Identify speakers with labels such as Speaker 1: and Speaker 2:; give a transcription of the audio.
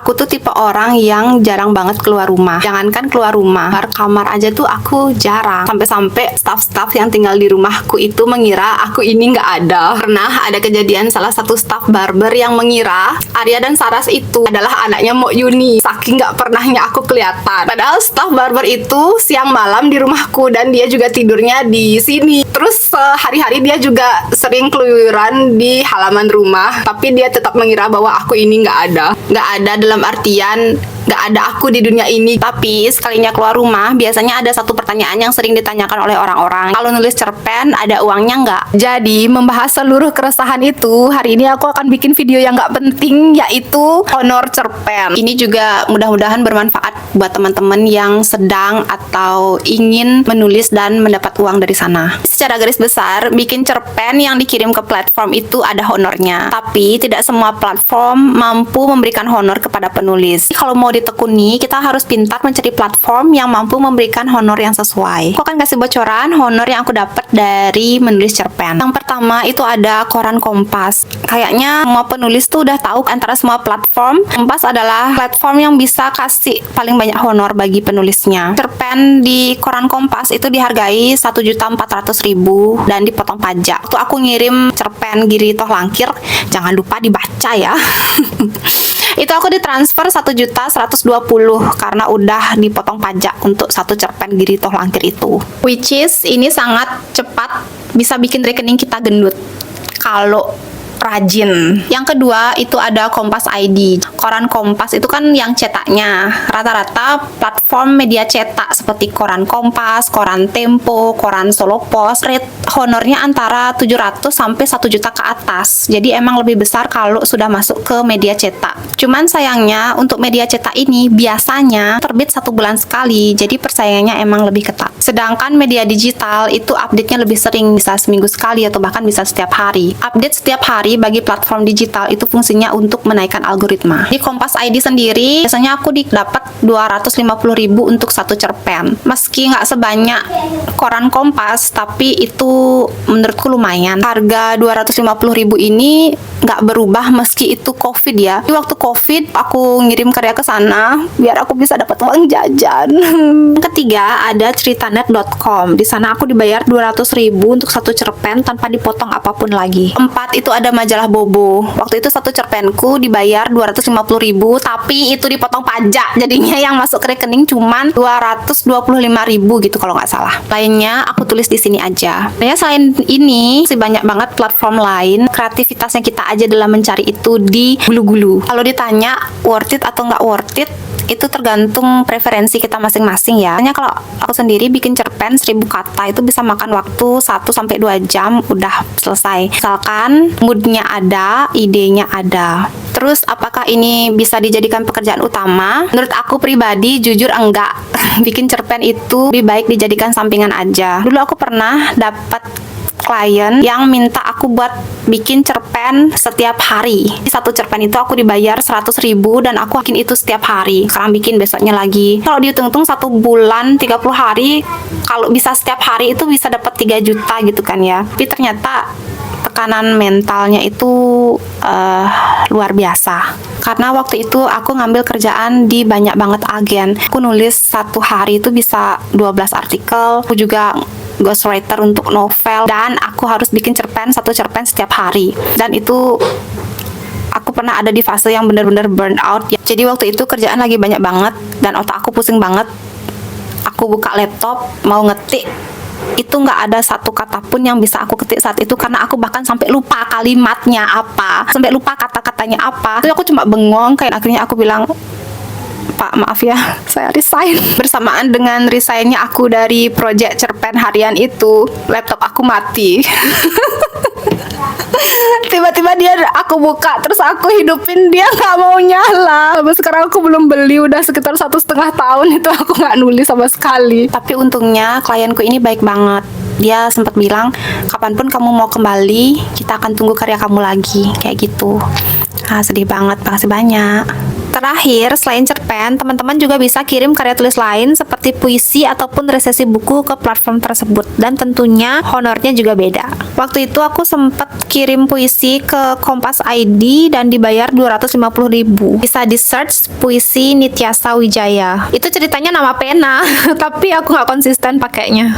Speaker 1: aku tuh tipe orang yang jarang banget keluar rumah. Jangankan keluar rumah, keluar kamar aja tuh aku jarang. Sampai-sampai staff-staff yang tinggal di rumahku itu mengira aku ini nggak ada. Pernah ada kejadian salah satu staff barber yang mengira Arya dan Saras itu adalah anaknya Mok Yuni. Saking nggak pernahnya aku kelihatan. Padahal staff barber itu siang malam di rumahku dan dia juga tidurnya di sini. Terus hari-hari dia juga sering keluyuran di halaman rumah. Tapi dia tetap mengira bahwa aku ini nggak ada. Nggak ada dalam artian nggak ada aku di dunia ini. Tapi sekalinya keluar rumah, biasanya ada satu pertanyaan yang sering ditanyakan oleh orang-orang. Kalau nulis cerpen, ada uangnya nggak? Jadi, membahas seluruh keresahan itu, hari ini aku akan bikin video yang nggak penting, yaitu honor cerpen. Ini juga mudah-mudahan bermanfaat buat teman-teman yang sedang atau ingin menulis dan mendapat uang dari sana. Secara garis besar, bikin cerpen yang dikirim ke platform itu ada honornya. Tapi, tidak semua platform mampu memberikan honor kepada penulis. Kalau mau ditekuni, kita harus pintar mencari platform yang mampu memberikan honor yang sesuai. Aku akan kasih bocoran honor yang aku dapat dari menulis cerpen. Yang pertama itu ada koran Kompas. Kayaknya semua penulis tuh udah tahu antara semua platform, Kompas adalah platform yang bisa kasih paling banyak honor bagi penulisnya. Cerpen di koran Kompas itu dihargai 1.400.000 dan dipotong pajak. Waktu aku ngirim cerpen Giri Toh Langkir, jangan lupa dibaca ya. Itu aku ditransfer 1.120.000 karena udah dipotong pajak untuk satu cerpen Giri Toh Langkir itu. Which is ini sangat cepat bisa bikin rekening kita gendut kalau rajin. Yang kedua itu ada Kompas ID. Koran Kompas itu kan yang cetaknya. Rata-rata platform media cetak seperti koran Kompas, koran Tempo, koran Solo Pos, rate honornya antara 700 sampai 1 juta ke atas. Jadi emang lebih besar kalau sudah masuk ke media cetak. Cuman sayangnya untuk media cetak ini biasanya terbit 1 bulan sekali. Jadi persaingannya emang lebih ketat. Sedangkan media digital itu update-nya lebih sering, bisa seminggu sekali atau bahkan bisa setiap hari. Update setiap hari bagi platform digital itu fungsinya untuk menaikkan algoritma. Di Kompas ID sendiri, biasanya aku dapat 250.000 untuk satu cerpen. Meski nggak sebanyak koran Kompas, tapi itu menurutku lumayan. Harga 250.000 ini nggak berubah meski itu COVID ya. Di waktu COVID, aku ngirim karya ke sana biar aku bisa dapat uang jajan. Yang ketiga, ada ceritanet.com. Di sana aku dibayar 200.000 untuk satu cerpen tanpa dipotong apapun lagi. 4 itu ada majalah Bobo. Waktu itu satu cerpenku dibayar 250.000, tapi itu dipotong pajak. Jadinya yang masuk ke rekening cuman 225.000 gitu kalau nggak salah. Lainnya aku tulis di sini aja. Nah, selain ini masih banyak banget platform lain. Kreativitasnya kita aja dalam mencari itu di gulu-gulu. Kalau ditanya worth it atau nggak worth it, itu tergantung preferensi kita masing-masing ya. Hanya kalau aku sendiri bikin cerpen 1000 kata itu bisa makan waktu 1-2 jam udah selesai. Misalkan moodnya ada, idenya ada. Terus apakah ini bisa dijadikan pekerjaan utama? Menurut aku pribadi jujur enggak. Bikin cerpen itu lebih baik dijadikan sampingan aja. Dulu aku pernah dapat klien yang minta aku buat bikin cerpen setiap hari. Satu cerpen itu aku dibayar 100.000 dan aku bikin itu setiap hari. Sekarang bikin, besoknya lagi. Kalau dihitung-hitung 1 bulan 30 hari, kalau bisa setiap hari itu bisa dapat 3 juta gitu kan ya. Tapi ternyata tekanan mentalnya itu luar biasa. Karena waktu itu aku ngambil kerjaan di banyak banget agen. Aku nulis satu hari itu bisa 12 artikel. Aku juga ghostwriter untuk novel dan aku harus bikin satu cerpen setiap hari. Dan itu aku pernah ada di fase yang benar-benar burn out. Jadi waktu itu kerjaan lagi banyak banget dan otak aku pusing banget. Aku buka laptop mau ngetik, itu nggak ada satu kata pun yang bisa aku ketik saat itu karena aku bahkan sampai lupa kalimatnya apa, sampai lupa kata-katanya apa. Terus aku cuma bengong, kayak akhirnya aku bilang, Pak, maaf ya, saya resign. Bersamaan dengan resignnya aku dari project cerpen harian itu, laptop aku mati. Tiba-tiba aku buka, terus aku hidupin, dia nggak mau nyala. Sampai sekarang aku belum beli, udah sekitar 1,5 tahun itu aku nggak nulis sama sekali. Tapi untungnya klienku ini baik banget. Dia sempat bilang, kapanpun kamu mau kembali, kita akan tunggu karya kamu lagi, kayak gitu. Sedih banget, makasih banyak.
Speaker 2: Terakhir, selain cerpen, teman-teman juga bisa kirim karya tulis lain seperti puisi ataupun resensi buku ke platform tersebut, dan tentunya honornya juga beda. Waktu itu aku sempat kirim puisi ke Kompas ID dan dibayar 250.000. Bisa di search puisi Nityasa Wijaya. Itu ceritanya nama pena, tapi aku nggak konsisten pakainya.